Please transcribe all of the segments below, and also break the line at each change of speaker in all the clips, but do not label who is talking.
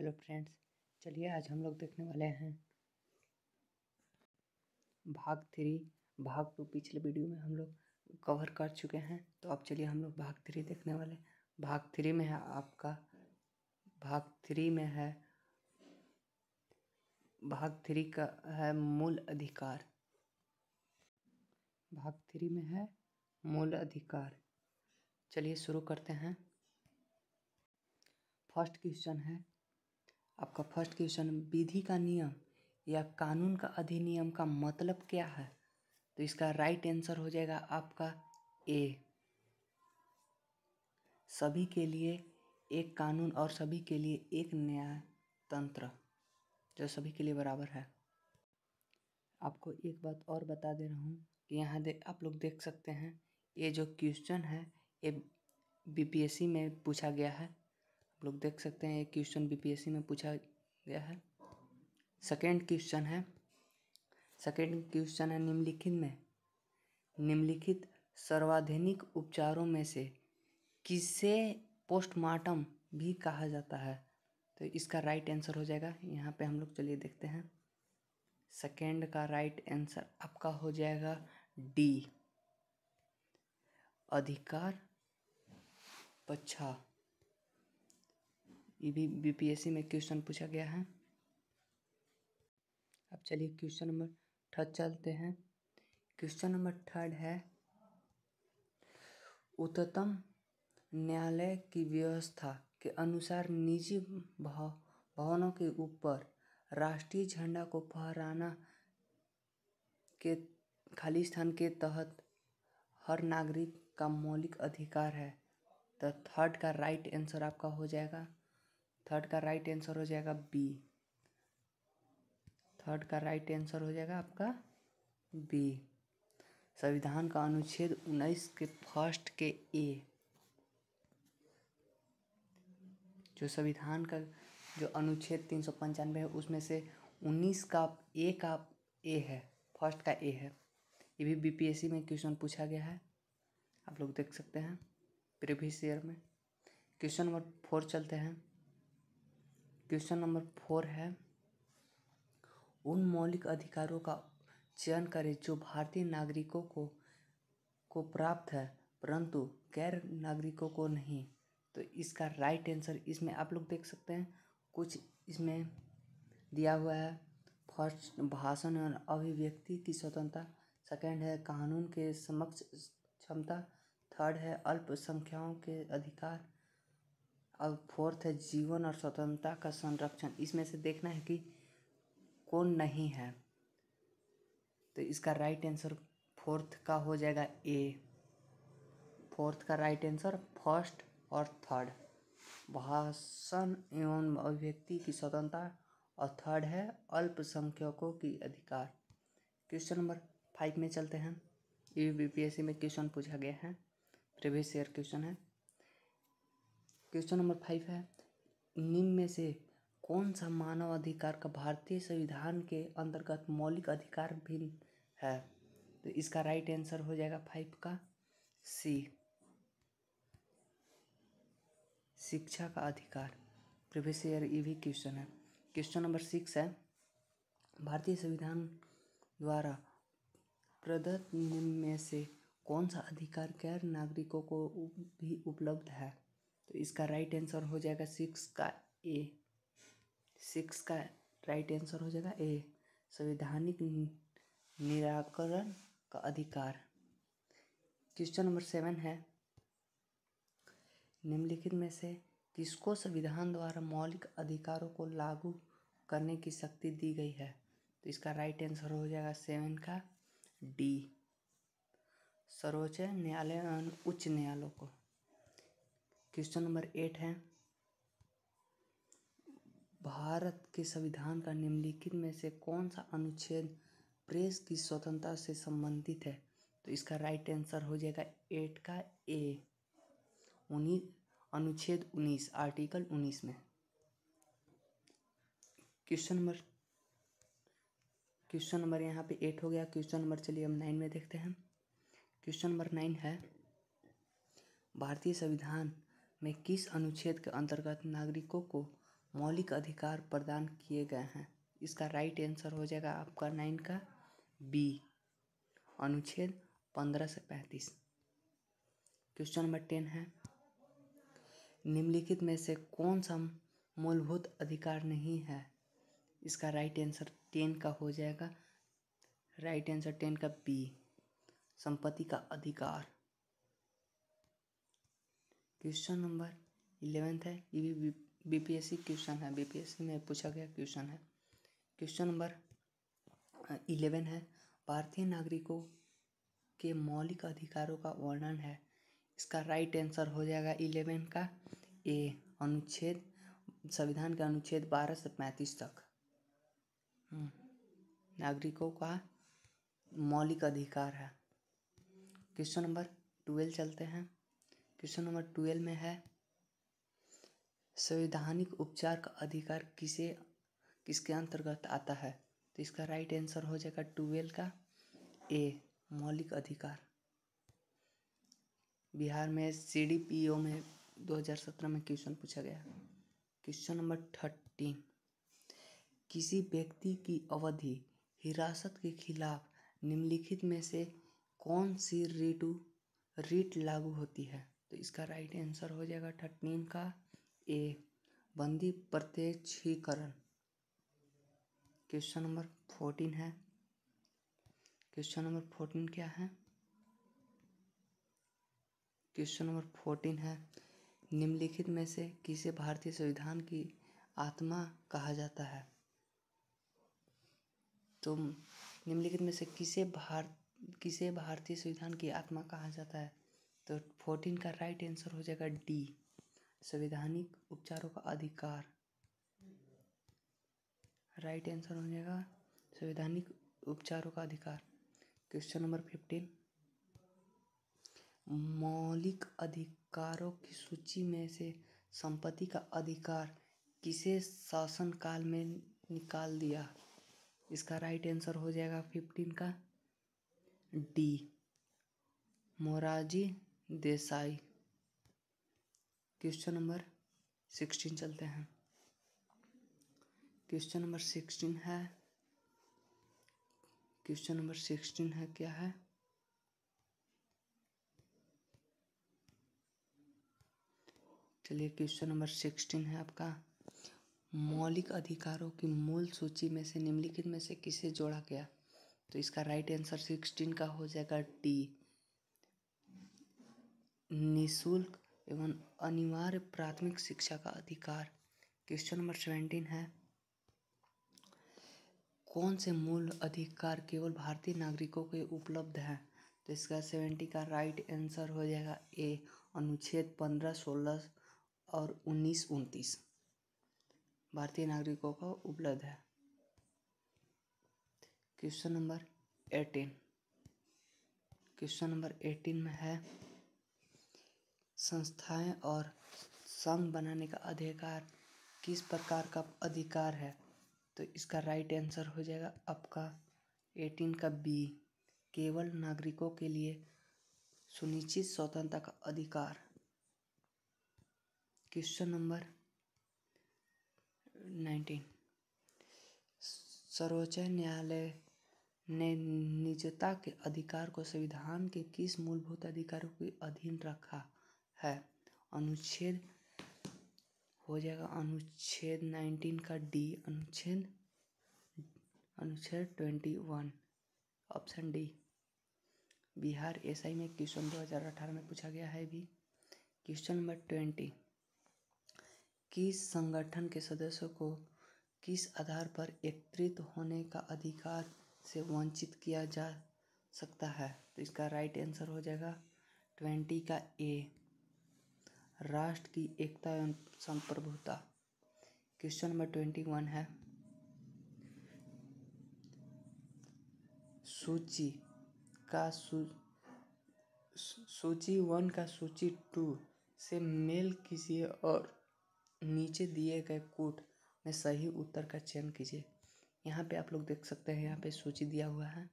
Hello friends, चलिए आज हम लोग देखने वाले हैं भाग 3। भाग 2 पिछले वीडियो में हम लोग कवर कर चुके हैं, तो अब चलिए हम लोग भाग 3 देखने वाले हैं। भाग 3 में है आपका भाग 3 का है मूल अधिकार। भाग 3 में है मूल अधिकार। चलिए शुरू करते हैं। फर्स्ट क्वेश्चन है आपका। फर्स्ट क्वेश्चन, विधि का नियम या कानून का अधिनियम का मतलब क्या है? तो इसका राइट आंसर हो जाएगा आपका ए, सभी के लिए एक कानून और सभी के लिए एक न्याय तंत्र जो सभी के लिए बराबर है। आपको एक बात और बता दे रहा हूँ कि यहाँ आप लोग देख सकते हैं, ये जो क्वेश्चन है ये बीपीएससी में पूछा गया है। आप लोग देख सकते हैं ये क्वेश्चन बीपीएससी में पूछा गया है। सेकेंड क्वेश्चन है निम्नलिखित सर्वैधानिक उपचारों में से किसे पोस्टमार्टम भी कहा जाता है? तो इसका राइट आंसर हो जाएगा, यहाँ पे हम लोग चलिए देखते हैं। सेकेंड का राइट आंसर आपका हो जाएगा डी, अधिकार पक्षा। ये भी बीपीएससी में क्वेश्चन पूछा गया है। अब चलिए क्वेश्चन नंबर 3 चलते हैं। क्वेश्चन नंबर 3 है, उच्चतम न्यायालय की व्यवस्था के अनुसार निजी भवनों के ऊपर राष्ट्रीय झंडा को फहराना के खालिस्तान के तहत हर नागरिक का मौलिक अधिकार है। तो थर्ड का राइट आंसर आपका हो जाएगा बी। थर्ड का राइट आंसर हो जाएगा आपका बी। संविधान का अनुच्छेद 19 के फर्स्ट के ए, जो संविधान का जो अनुच्छेद 395 है उसमें से 19 का ए है, फर्स्ट का ए है। ये भी बीपीएससी में क्वेश्चन पूछा गया है, आप लोग देख सकते हैं प्रीवियस ईयर में। क्वेश्चन नंबर 4 चलते हैं। क्वेश्चन नंबर 4 है, उन मौलिक अधिकारों का चयन करें जो भारतीय नागरिकों को प्राप्त है परंतु गैर नागरिकों को नहीं। तो इसका राइट आंसर इसमें आप लोग देख सकते हैं, कुछ इसमें दिया हुआ है। फर्स्ट, भाषण और अभिव्यक्ति की स्वतंत्रता। सेकंड है कानून के समक्ष क्षमता। थर्ड है अल्पसंख्यकों के अधिकार। और फोर्थ है जीवन और स्वतंत्रता का संरक्षण। इसमें से देखना है कि कौन नहीं है। तो इसका राइट आंसर फोर्थ का हो जाएगा ए। फोर्थ का राइट आंसर फर्स्ट और थर्ड, भाषण एवं अभिव्यक्ति की स्वतंत्रता, और थर्ड है अल्पसंख्यकों की अधिकार। क्वेश्चन नंबर 5 में चलते हैं। ये बीपीएससी में क्वेश्चन पूछा गया है, प्रीवियस ईयर क्वेश्चन है। क्वेश्चन नंबर 5 है, निम्न में से कौन सा मानव अधिकार का भारतीय संविधान के अंतर्गत मौलिक अधिकार भी है? तो इसका राइट आंसर हो जाएगा 5 का सी, शिक्षा का अधिकार। प्रीवियस ईयर ये भी क्वेश्चन है। क्वेश्चन नंबर 6 है, भारतीय संविधान द्वारा प्रदत्त निम्न में से कौन सा अधिकार गैर नागरिकों को भी उपलब्ध है? तो इसका राइट आंसर हो जाएगा 6 का ए। 6 का राइट आंसर हो जाएगा ए, संवैधानिक निराकरण का अधिकार। क्वेश्चन नंबर 7 है, निम्नलिखित में से किसको संविधान द्वारा मौलिक अधिकारों को लागू करने की शक्ति दी गई है? तो इसका राइट आंसर हो जाएगा 7 का डी, सर्वोच्च न्यायालय और उच्च न्यायालयों को। क्वेश्चन नंबर 8 है, भारत के संविधान का निम्नलिखित में से कौन सा अनुच्छेद प्रेस की स्वतंत्रता से संबंधित है? तो इसका राइट आंसर हो जाएगा 8 का ए, अनुच्छेद 19, आर्टिकल 19 में। क्वेश्चन नंबर यहाँ पे 8 हो गया। क्वेश्चन नंबर चलिए हम 9 में देखते हैं। क्वेश्चन नंबर 9 है, भारतीय संविधान में किस अनुच्छेद के अंतर्गत नागरिकों को मौलिक अधिकार प्रदान किए गए हैं। इसका राइट आंसर हो जाएगा आपका 9 का बी, अनुच्छेद 15 से 35। क्वेश्चन नंबर 10 है, निम्नलिखित में से कौन सा मूलभूत अधिकार नहीं है? इसका राइट आंसर 10 का हो जाएगा, राइट आंसर 10 का बी, संपत्ति का अधिकार। क्वेश्चन नंबर 11 है, ये भी बीपीएससी क्वेश्चन है, बीपीएससी में पूछा गया क्वेश्चन है। क्वेश्चन नंबर 11 है, भारतीय नागरिकों के मौलिक अधिकारों का वर्णन है। इसका राइट आंसर हो जाएगा 11 का ए, अनुच्छेद, संविधान के अनुच्छेद 12 से 35 तक नागरिकों का मौलिक अधिकार है। क्वेश्चन नंबर 12 चलते हैं। क्वेश्चन नंबर 12 में है, संवैधानिक उपचार का अधिकार किसके अंतर्गत आता है? तो इसका राइट आंसर हो जाएगा 12 का ए, मौलिक अधिकार। बिहार में सीडीपीओ में 2017 में क्वेश्चन पूछा गया। क्वेश्चन नंबर 13, किसी व्यक्ति की अवधि हिरासत के खिलाफ निम्नलिखित में से कौन सी रीट लागू होती है? तो इसका राइट आंसर हो जाएगा 13 का ए, बंदी प्रत्यक्षीकरण। क्वेश्चन नंबर 14 है। क्वेश्चन नंबर 14 क्या है? क्वेश्चन नंबर 14 है, निम्नलिखित में से किसे भारतीय संविधान की आत्मा कहा जाता है? तो निम्नलिखित में से किसे भारतीय संविधान की आत्मा कहा जाता है? तो 14 का राइट आंसर हो जाएगा डी, संवैधानिक उपचारों का अधिकार। राइट आंसर हो जाएगा संवैधानिक उपचारों का अधिकार। क्वेश्चन नंबर 15, मौलिक अधिकारों की सूची में से संपत्ति का अधिकार किसे शासनकाल में निकाल दिया? इसका राइट आंसर हो जाएगा 15 का D, Morarji Desai. Question number 16 चलते हैं। क्वेश्चन नंबर 16 है, क्वेश्चन नंबर 16 है क्या है? चलिए, क्वेश्चन नंबर 16 है आपका, मौलिक अधिकारों की मूल सूची में से निम्नलिखित में से किसे जोड़ा गया? तो इसका राइट आंसर 16 का हो जाएगा डी, निःशुल्क एवं अनिवार्य प्राथमिक शिक्षा का अधिकार। क्वेश्चन नंबर 17 है, कौन से मूल अधिकार केवल भारतीय नागरिकों के उपलब्ध हैं? तो इसका 70 का राइट आंसर हो जाएगा ए, अनुच्छेद 15, 16 और 19, 29 भारतीय नागरिकों को उपलब्ध है। क्वेश्चन नंबर 18, क्वेश्चन नंबर 18 में है, संस्थाएं और संघ बनाने का अधिकार किस प्रकार का अधिकार है? तो इसका राइट आंसर हो जाएगा आपका 18 का बी, केवल नागरिकों के लिए सुनिश्चित स्वतंत्रता का अधिकार। क्वेश्चन नंबर 19, सर्वोच्च न्यायालय ने निजता के अधिकार को संविधान के किस मूलभूत अधिकारों के अधीन रखा है? अनुच्छेद हो जाएगा अनुच्छेद 19 का डी, अनुच्छेद 21, ऑप्शन डी। बिहार एसआई में क्वेश्चन 2018 में पूछा गया है भी। क्वेश्चन नंबर 20, किस संगठन के सदस्यों को किस आधार पर एकत्रित होने का अधिकार से वंचित किया जा सकता है? तो इसका राइट आंसर हो जाएगा 20 का ए, राष्ट्र की एकता एवं संप्रभुता। क्वेश्चन नंबर 21 है, सूची 1 का सूची 2 से मेल कीजिए और नीचे दिए गए कोट में सही उत्तर का चयन कीजिए। यहाँ पे आप लोग देख सकते हैं, यहाँ पे सूची दिया हुआ है,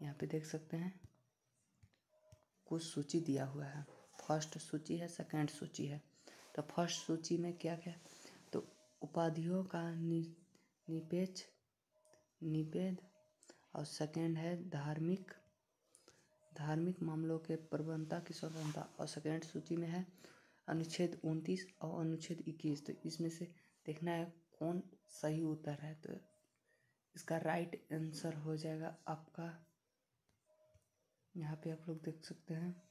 यहाँ पे देख सकते हैं कुछ सूची दिया हुआ है। फर्स्ट सूची है, सेकंड सूची है। तो फर्स्ट सूची में क्या क्या, तो उपाधियों का निपेक्ष निषेध। और सेकंड है धार्मिक मामलों के प्रबंधता की स्वतंत्रता। और सेकंड सूची में है अनुच्छेद 29 और अनुच्छेद 21। तो इसमें से देखना है कौन सही उत्तर है। तो इसका राइट आंसर हो जाएगा आपका, यहाँ पे आप लोग देख सकते हैं,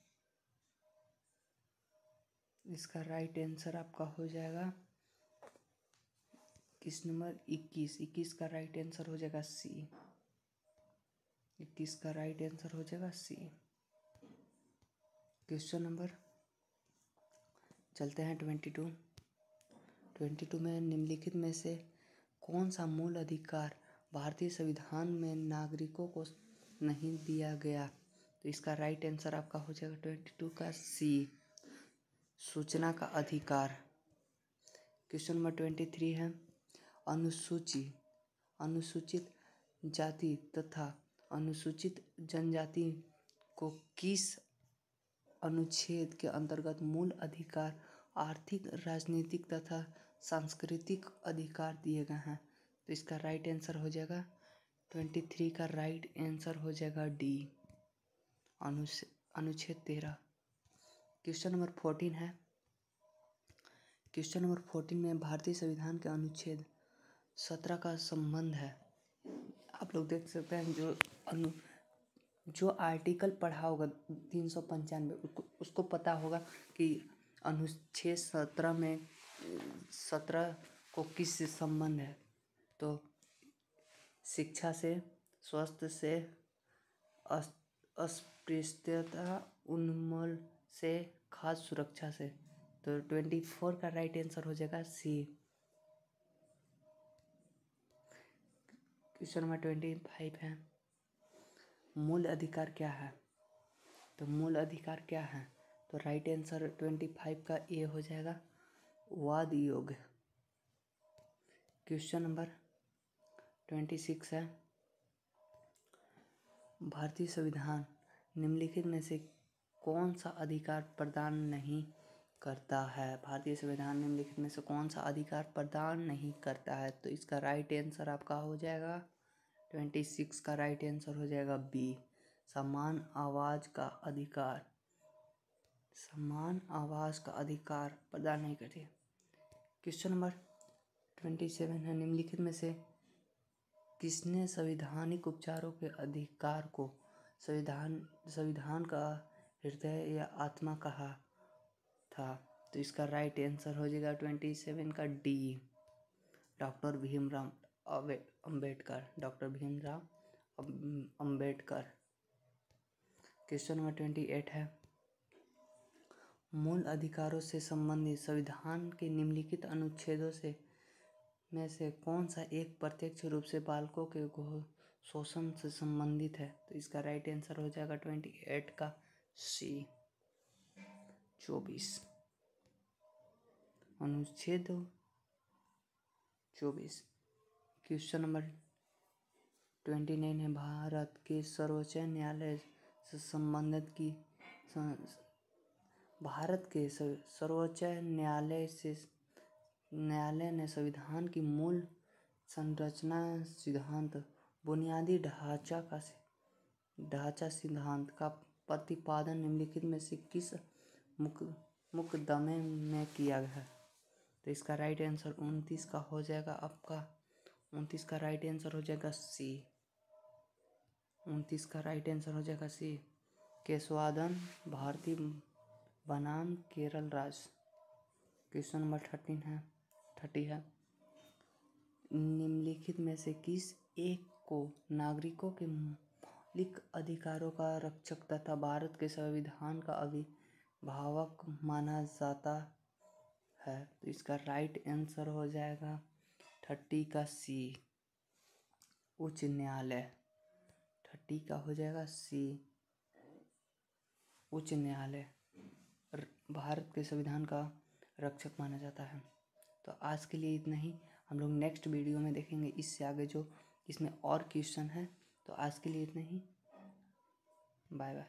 इसका राइट आंसर आपका हो जाएगा किस नंबर 21 का राइट आंसर हो जाएगा सी। 21 का राइट आंसर हो जाएगा सी। क्वेश्चन नंबर चलते हैं 22 में निम्नलिखित में से कौन सा मूल अधिकार भारतीय संविधान में नागरिकों को नहीं दिया गया। तो इसका राइट आंसर आपका हो जाएगा 22 का सी, सूचना का अधिकार। क्वेश्चन नंबर 23 है अनुसूचित जाति तथा अनुसूचित जनजाति को किस अनुच्छेद के अंतर्गत मूल अधिकार, आर्थिक, राजनीतिक तथा सांस्कृतिक अधिकार दिए गए हैं। तो इसका राइट आंसर हो जाएगा 23 का राइट आंसर हो जाएगा डी, अनुच्छेद 13। क्वेश्चन नंबर 14 है। क्वेश्चन नंबर 14 में भारतीय संविधान के अनुच्छेद 17 का संबंध है। आप लोग देख सकते हैं जो आर्टिकल पढ़ा होगा 395 उसको पता होगा कि अनुच्छेद 17 में 17 को किस से संबंध है। तो शिक्षा से, स्वास्थ्य से, अस्पृश्यता उन्मूलन से, खाद्य सुरक्षा से। तो 24 का राइट आंसर हो जाएगा सी। क्वेश्चन नंबर 25 है मूल अधिकार क्या है। तो मूल अधिकार क्या है, तो राइट आंसर 25 का ए हो जाएगा वाद योग्य। क्वेश्चन नंबर 26 है भारतीय संविधान निम्नलिखित में से कौन सा अधिकार प्रदान नहीं करता है। भारतीय संविधान निम्नलिखित में से कौन सा अधिकार प्रदान नहीं करता है। तो इसका राइट आंसर आपका हो जाएगा 26 का राइट आंसर हो जाएगा बी, समान आवाज का अधिकार। समान आवाज का अधिकार प्रदान नहीं करती। क्वेश्चन नंबर 27 है निम्नलिखित में से किसने संवैधानिक उपचारों के अधिकार को संविधान का हृदय या आत्मा कहा था। तो इसका राइट आंसर हो जाएगा 27 का D, doctor Bhimrao Ambedkar. Question number 28 है मूल अधिकारों से संबंधित संविधान के निम्नलिखित अनुच्छेदों में से कौन सा एक प्रत्यक्ष रूप से बालकों के शोषण से संबंधित है। तो इसका राइट आंसर हो जाएगा 28 का सी, 24, अनुच्छेद 24। क्वेश्चन नंबर 29 है भारत के सर्वोच्च न्यायालय से संबंधित की भारत के सर्वोच्च न्यायालय ने संविधान की मूल संरचना सिद्धांत, बुनियादी ढांचा सिद्धांत का प्रतिपादन निम्नलिखित में से किस मुकदमे में किया गया है। तो इसका राइट आंसर 29 का हो जाएगा आपका, 29 का राइट आंसर हो जाएगा सी, 29 का राइट आंसर हो जाएगा सी, केशवानंद भारती बनाम केरल राज्य। क्वेश्चन नंबर 30 है निम्नलिखित में से किस एक को नागरिकों के मौलिक अधिकारों का रक्षक तथा भारत के संविधान का अभिभावक माना जाता है। तो इसका राइट आंसर हो जाएगा 30 का सी, उच्च न्यायालय। 30 का हो जाएगा सी, उच्च न्यायालय भारत के संविधान का रक्षक माना जाता है। तो आज के लिए इतना ही, हम लोग नेक्स्ट वीडियो में देखेंगे इससे आगे जो इसमें और क्वेश्चन है। तो आज के लिए इतना ही, बाय बाय।